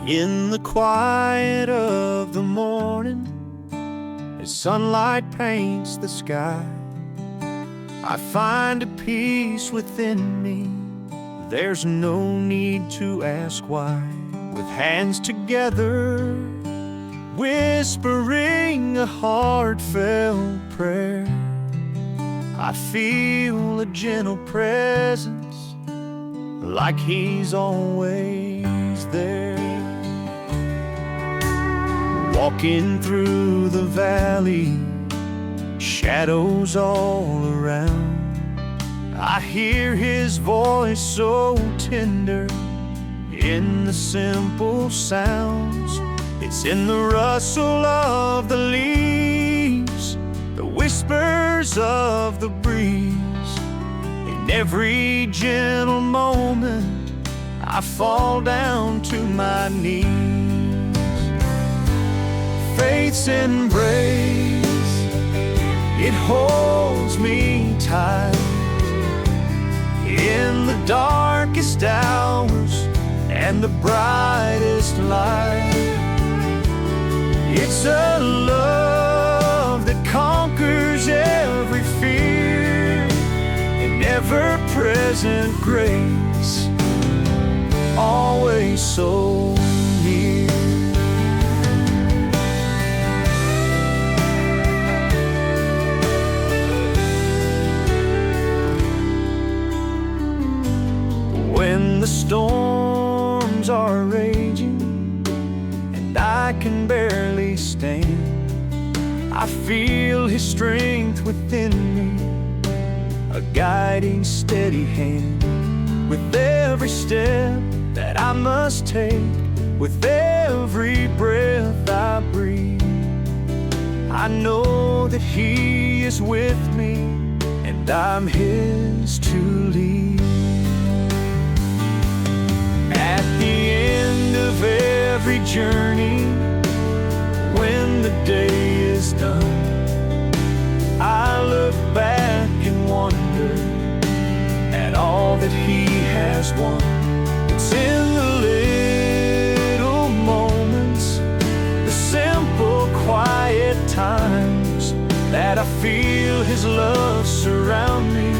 In the quiet of the morning, as sunlight paints the sky, I find a peace within me. There's no need to ask why. With hands together, whispering a heartfelt prayer, I feel a gentle presence, like He's always there. Walking through the valley, shadows all around, I hear His voice so tender in the simple sounds. It's in the rustle of the leaves, the whispers of the breeze. In every gentle moment, I fall down to my knees. Faith's embrace, it holds me tight in the darkest hours and the brightest light. It's a love that conquers every fear, an ever-present grace, always so near. When the storms are raging and I can barely stand, I feel His strength within me, a guiding steady hand. With every step that I must take, with every breath I breathe, I know that He is with me and I'm His to lead. At the end of every journey, when the day is done, I look back and wonder at all that He has won. It's in the little moments, the simple, quiet times, that I feel His love surround me,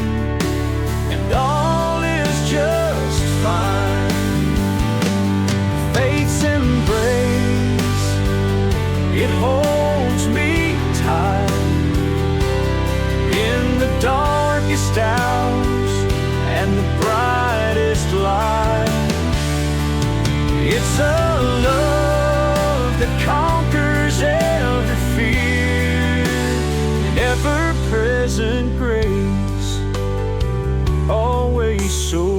and all is just fine. Faith's embrace, it holds me tight in the darkest hours and the brightest light. It's a love that conquers every fear, an ever-present grace, always so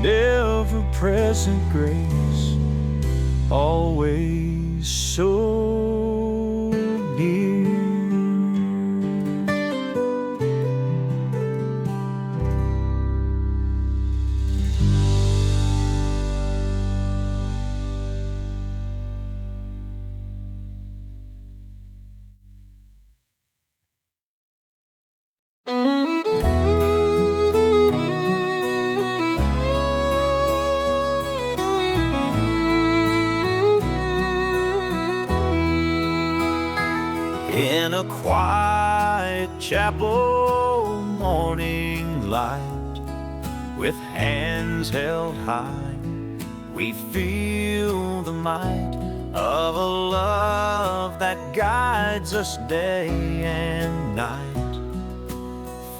ever-present grace, always so near. In a quiet chapel morning light, with hands held high, we feel the might of a love that guides us day and night.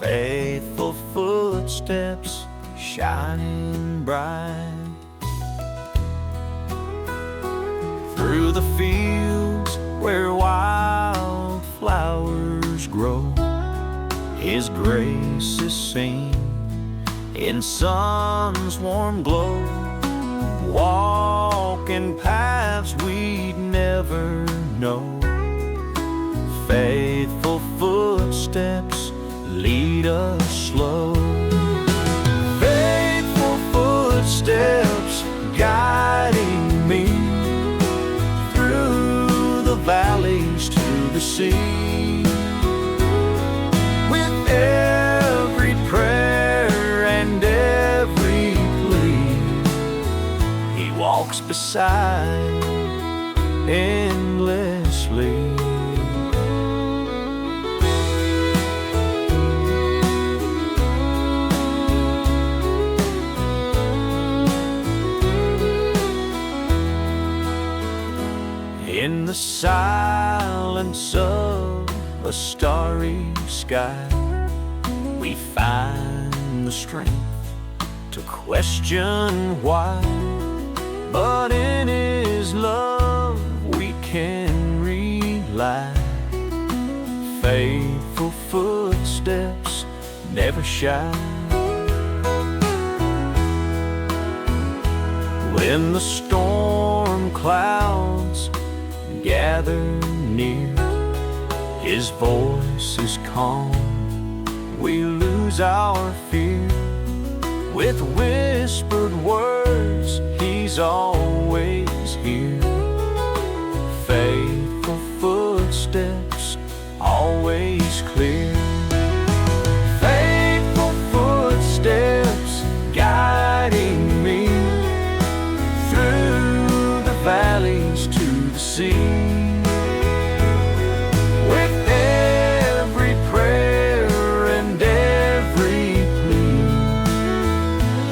Faithful footsteps shining bright through the fields where wild flowers grow. His grace is seen in sun's warm glow, walking paths we'd never know. Faithful footsteps lead us slow. Faithful footsteps guiding me through the valleys to the sea. With every prayer walks beside me endlessly. In the silence of a starry sky, we find the strength to question why. But in His love we can rely. Faithful footsteps never shy. When the storm clouds gather near, His voice is calm, we lose our fear. With whispered words, He's always here. Faithful footsteps, always clear. Faithful footsteps guiding me through the valleys to the sea. With every prayer and every plea,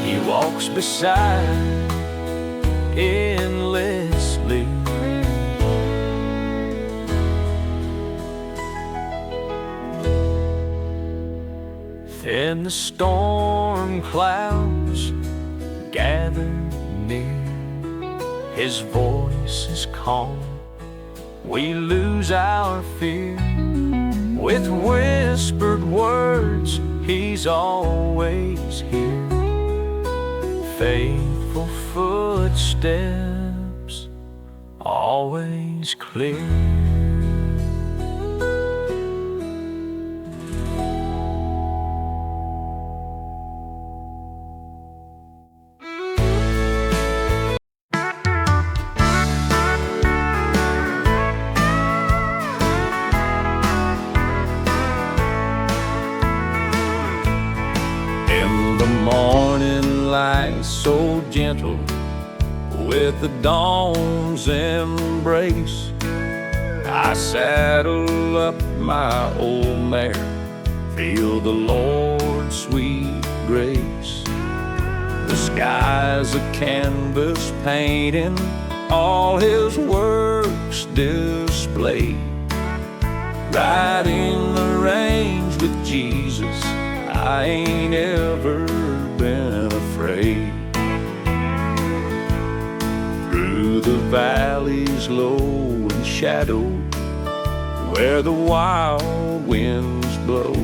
He walks beside endlessly. Then the storm clouds gather near, His voice is calm, we lose our fear. With whispered words, He's always here. Faithful footsteps, always clear. In the morning light so gentle, with the dawn's embrace, I saddle up my old mare, feel the Lord's sweet grace. The sky's a canvas painting all His works displayed. Riding the range with Jesus, I ain't ever been afraid. Through the valleys low and shadowed, where the wild winds blow,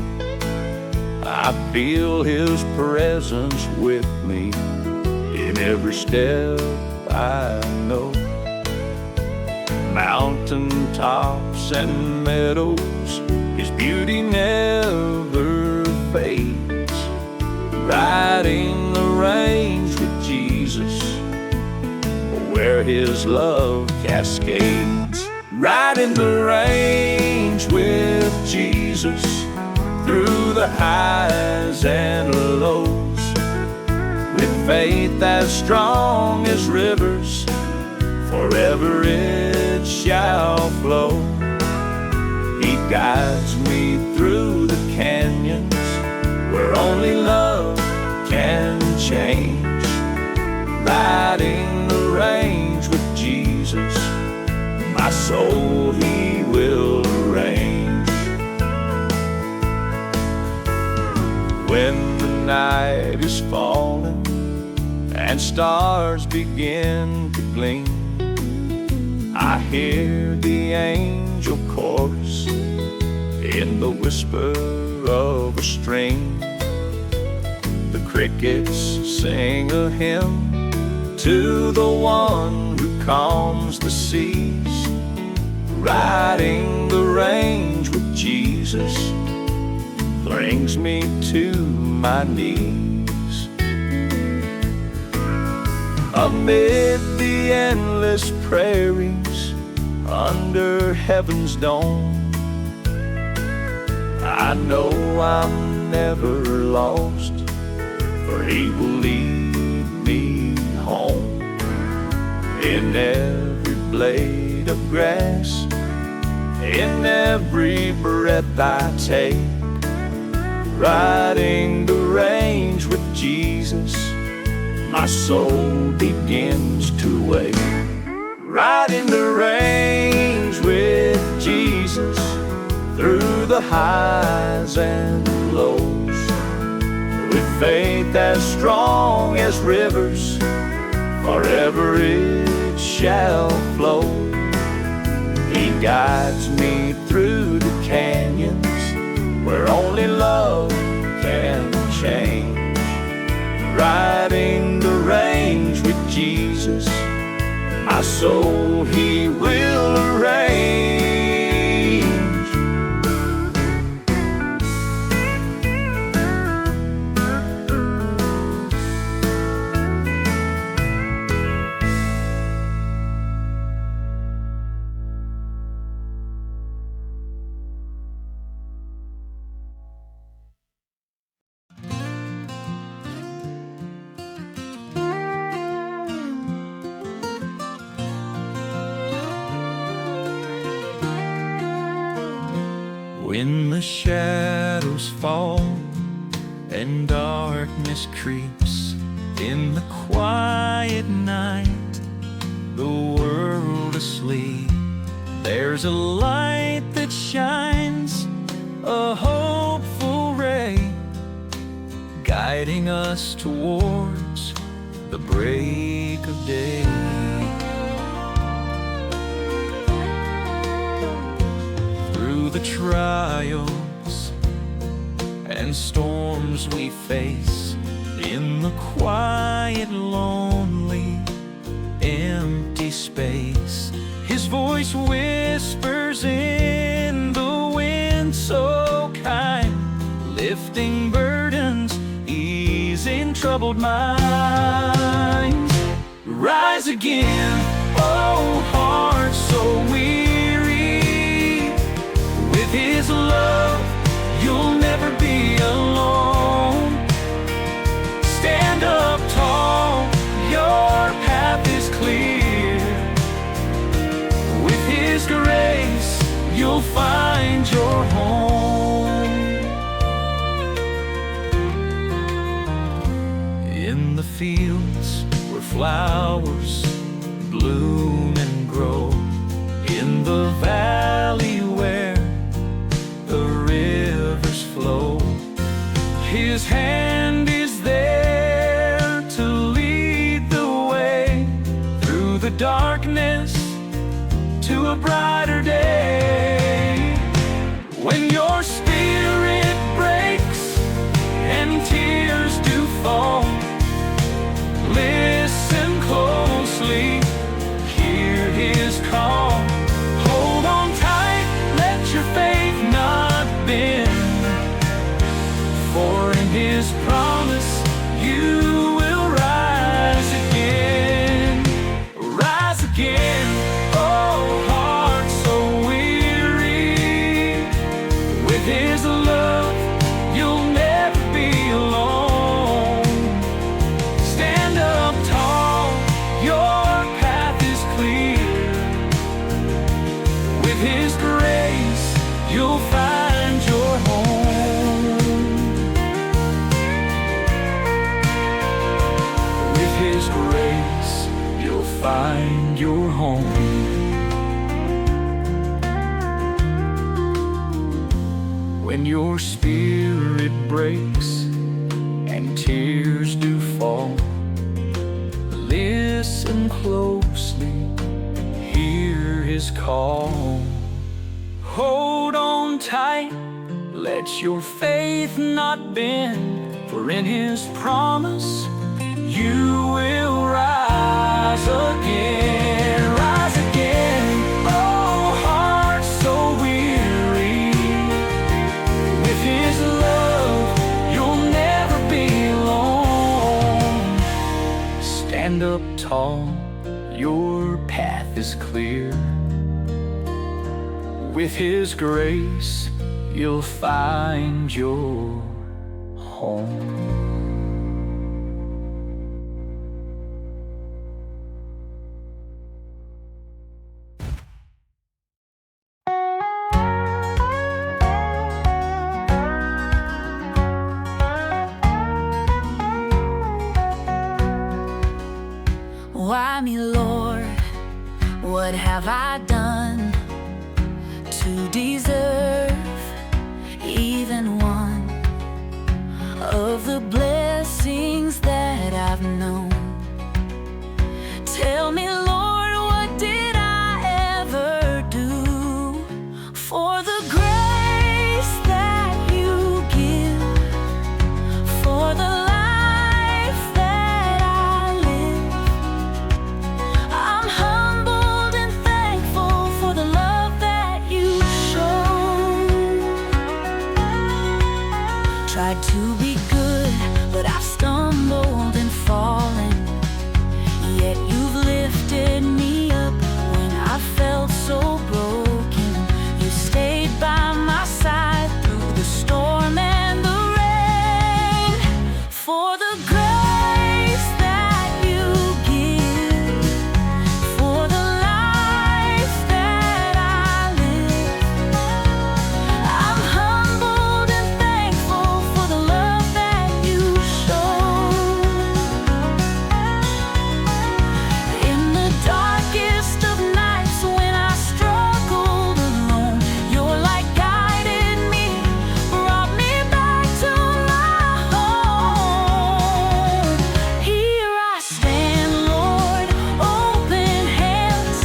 I feel His presence with me in every step I know. Mountain tops and meadows, His beauty never fades. Riding the range with Jesus, where His love cascades. Riding the range with Jesus, through the highs and lows, with faith as strong as rivers, forever it shall flow. He guides me through the canyons where only love can change. Riding the range with Jesus, my soul He will arrange. When the night is falling and stars begin to gleam, I hear the angel chorus in the whisper of a string. The crickets sing a hymn to the one who calms the seas. Riding the range with Jesus brings me to my knees. Amid the endless prairies, under heaven's dome, I know I'm never lost, for He will lead me home. in every blade of grass, in every breath I take. Riding the range with Jesus, my soul begins to wake. Riding the range with Jesus, through the highs and lows, with faith as strong as rivers, forever it shall flow. He guides me through the canyons where only love can change. Riding the range with Jesus, my soul He will arrange. When the shadows fall and darkness creeps, in the quiet night, the world asleep, there's a light that shines, a hopeful ray, guiding us towards the break of day. Through the trials and storms we face, in the quiet, lonely, empty space, His voice whispers in the wind so kind, lifting burdens, easing troubled minds. Rise again, oh heart so weary, with His love you'll never be alone. Stand up tall, your path is clear. With His grace you'll find your home. In the fields where flowers bloom and grow, in the valley where the rivers flow, His hand is there to lead the way through the darkness to a brighter day. When your spirit breaks and tears do fall, listen closely, hear His call. Hold on tight, let your faith not bend, for in His promise you will rise again. Rise again, oh heart so weary, with His love you'll never be alone. Stand up tall, your path is clear. With His grace you'll find your home. With His grace you'll find your home. When your spirit breaks and tears do fall, listen closely, hear His call. Hold on tight, let your faith not bend, for in His promise you will rise again. Rise again, oh heart so weary, with His love you'll never be alone. Stand up tall, your path is clear. With His grace you'll find your home. me, Lord, what have I done to deserve even one of the blessings that I've known? Tell me, Lord, what did I ever do for the grace that you give, for the life that I live? I'm humbled and thankful for the love that you show. Tried to be good, but I've stumbled and fallen. Yet you've lifted me up when I felt so broken. You stayed by my side through the storm and the rain. For the grace that you give, for the life that I live, I'm humbled and thankful for the love that you show. In the darkest of nights when I struggled alone, your light guided me, brought me back to my home. Here I stand, Lord, open hands,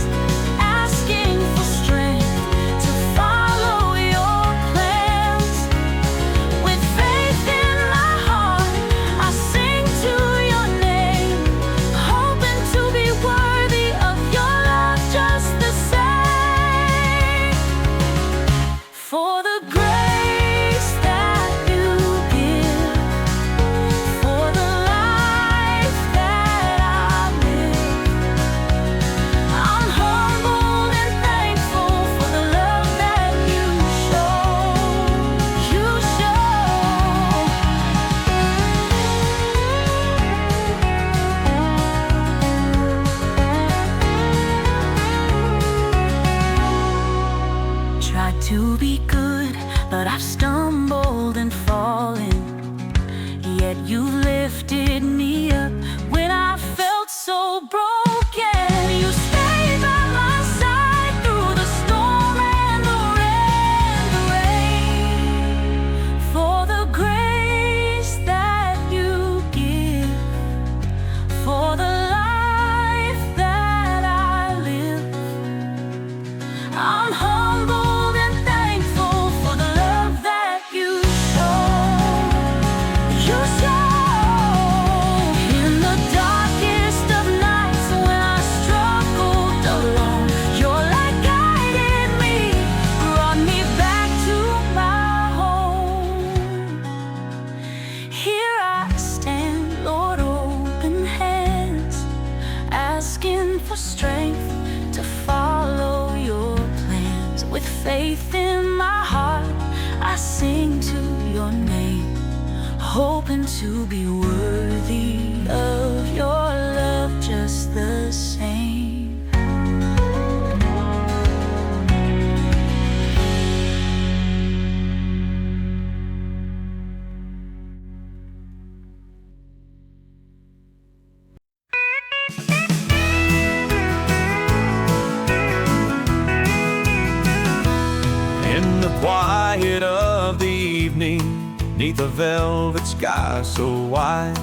asking for strength to follow your plans. With faith in my heart, I sing to your name, hoping to be worthy of your love just the same. For the grace that you give, for the life that I live, I'm humbled and thankful for the love that you show. You show. Tried to be good, but I've stumbled and fallen. Yet you lifted me up when I felt so broken. You stayed by my side through the storm and the rain. For the grace that you give, for the life that I live, I'm humbled and thankful for the love that you show. You show. In the darkest of nights when I struggled alone, your light guided me, brought me back to my home. Here I stand, Lord, open hands, asking for strength to follow your plans. With faith in my heart, I sing to your name, hoping to be worthy of your love just the same. In the quiet of the evening, neath a velvet sky so wide,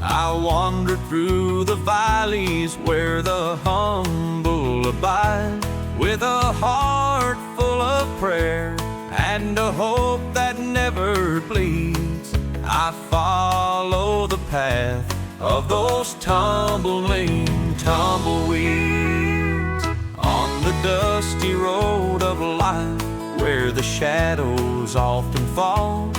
I wander through the valleys where the humble abide. With a heart full of prayer and a hope that never bleeds, I follow the path of those tumbling tumbleweeds. On the dusty road of life, where the shadows often fall,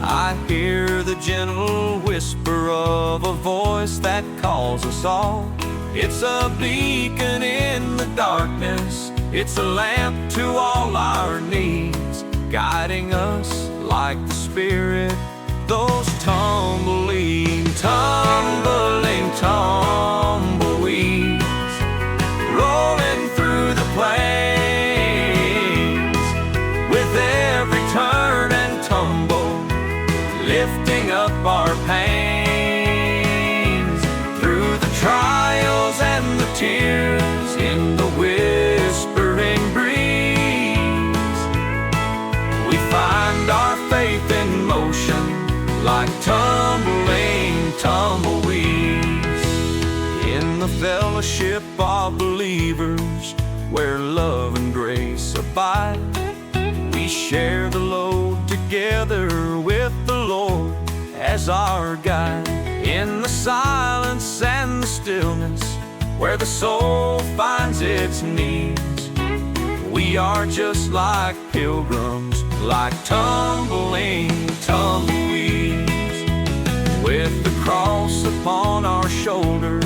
I hear the gentle whisper of a voice that calls us all. It's a beacon in the darkness, it's a lamp to all our needs, guiding us like the Spirit. Those tumbling tumbleweeds, rolling through the plains, with every turn and tumble, lifting up our pains. Through the trials and the tumbleweeds. In the fellowship of believers, where love and grace abide, we share the load together with the Lord as our guide. In the silence and the stillness, where the soul finds its needs, we are just like pilgrims, like tumbling tumbleweeds. With the cross upon our shoulders,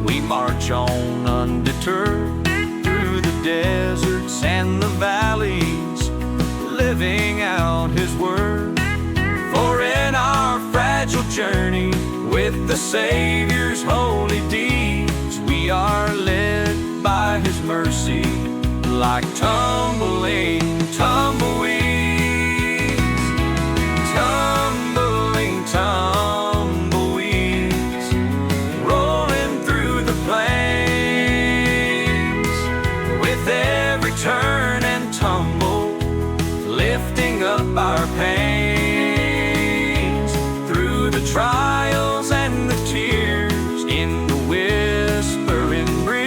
we march on undeterred through the deserts and the valleys, living out His word. For in our fragile journey with the Savior's holy deeds, we are led by His mercy like tumbling tumbleweeds. Tumbling tumbleweeds, rolling through the plains. With every turn and tumble, lifting up our pains. Through the trials and the tears, in the whispering breeze,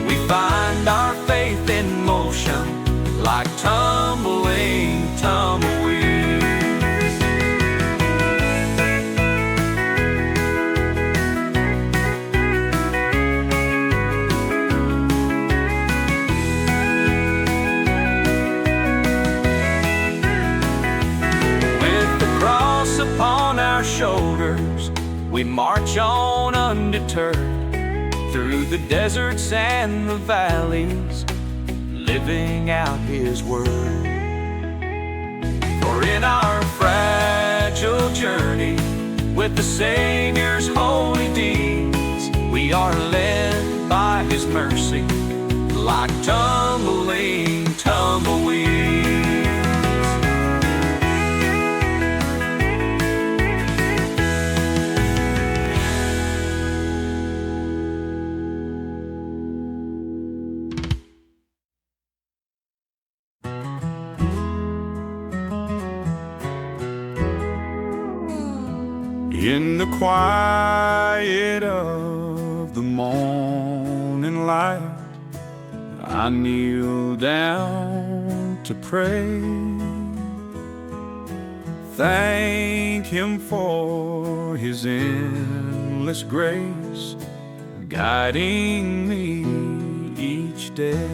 we find our faith in motion like tumbling tumbleweeds. With the cross upon our shoulders, we march on undeterred through the deserts and the valleys, living out His word. For in our fragile journey with the Savior's holy deeds, we are led by His mercy like tumbling tumbleweeds. In the quiet of the morning light, I kneel down to pray. Thank Him for His endless grace, guiding me each day.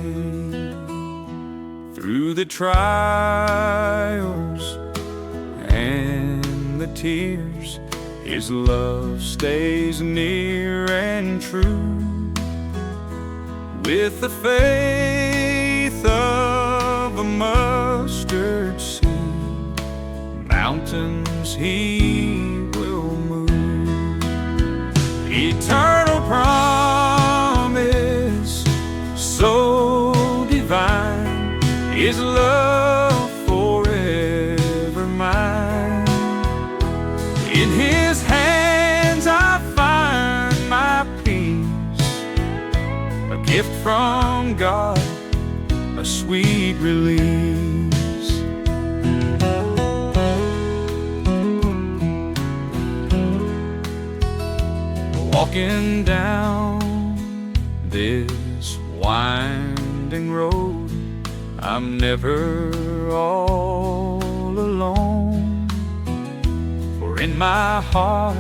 Through the trials and the tears, His love stays near and true. With the faith of a mustard seed, mountains He will move. Eternal promise, so divine, His love forever mine. In His hands I find my peace, a gift from God, a sweet release. Walking down this winding road, I'm never all alone. For in my heart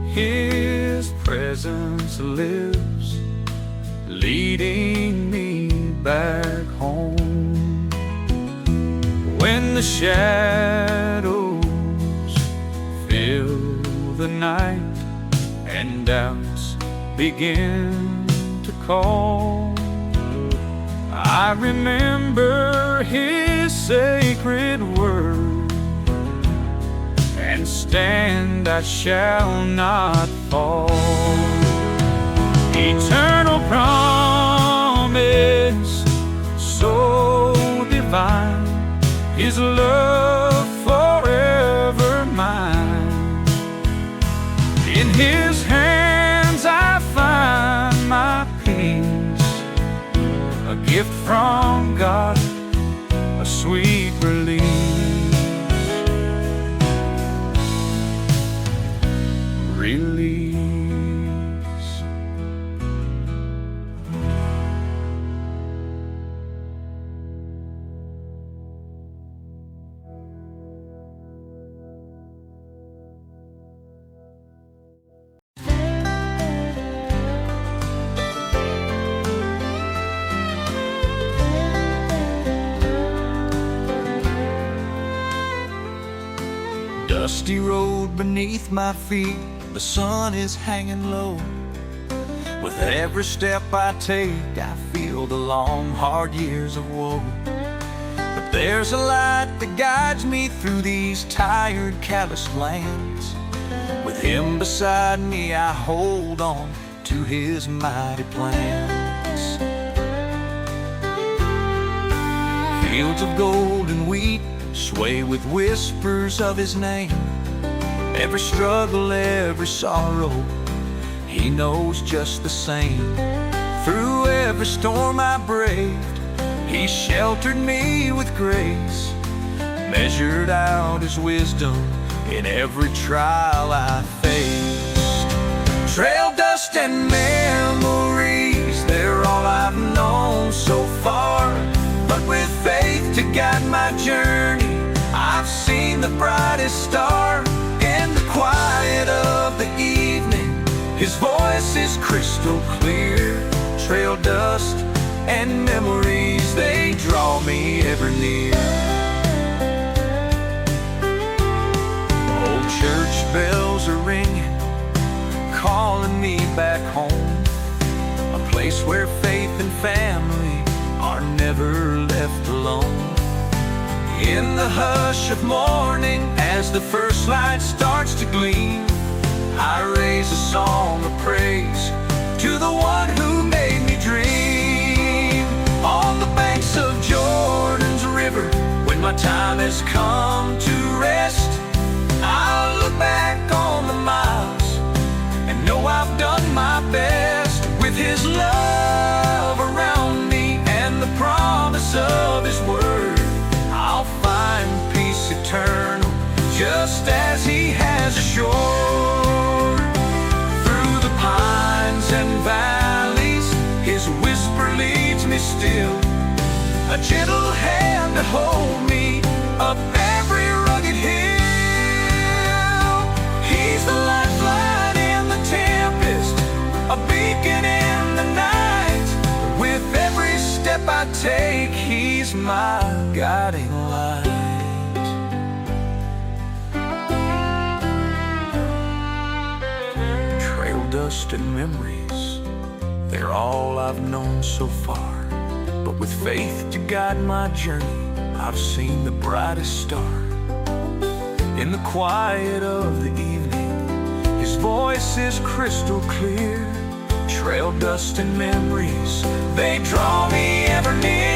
His presence lives, leading me back home. When the shadows fill the night and doubts begin to call, I remember His sacred word and stand, I shall not fall. Eternal promise, so divine, His love forever mine. In His hands I find my peace, a gift from God, a sweet release. release. Dusty road beneath my feet, the sun is hanging low. With every step I take, I feel the long, hard years of woe. But there's a light that guides me through these tired, calloused lands. With Him beside me, I hold on to His mighty plans. Fields of gold and wheat sway with whispers of His name. Every struggle, every sorrow, He knows just the same. Through every storm I braved, He sheltered me with grace. Measured out His wisdom in every trial I faced. Trail dust and memories, they're all I've known so far. But with faith to guide my journey, I've seen the brightest star. In the quiet of the evening, His voice is crystal clear. Trail dust and memories, they draw me ever near. Old church bells are ringing, calling me back home. A place where faith and family are never left alone. In the hush of morning, as the first light starts to gleam, I raise a song of praise to the One who made me dream. On the banks of Jordan's river, when my time has come to rest, I'll look back on the miles and know I've done my best. With His love around me and the promise of His word, I'll find peace eternal, just as He has assured. Through the pines and valleys, His whisper leads me still. A gentle hand to hold me up every rugged hill. He's the lifeline in the tempest, a beacon in the night. With every step I take, He's my guiding light. Trail dust and memories, they're all I've known so far. But with faith to guide my journey, I've seen the brightest star. In the quiet of the evening, His voice is crystal clear. Trail dust and memories, they draw me ever near.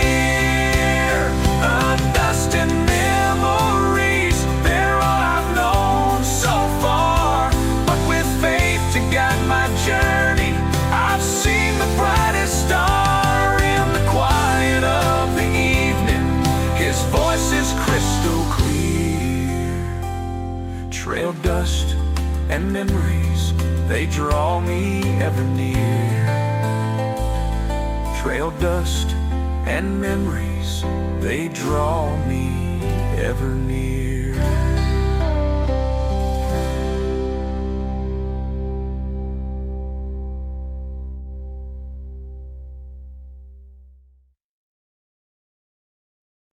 Dust and memories, they're all I've known so far. But with faith to guide my journey, I've seen the brightest star. In the quiet of the evening, His voice is crystal clear. Trail dust and memories, they draw me ever near. Trail dust and memories, they draw me ever near.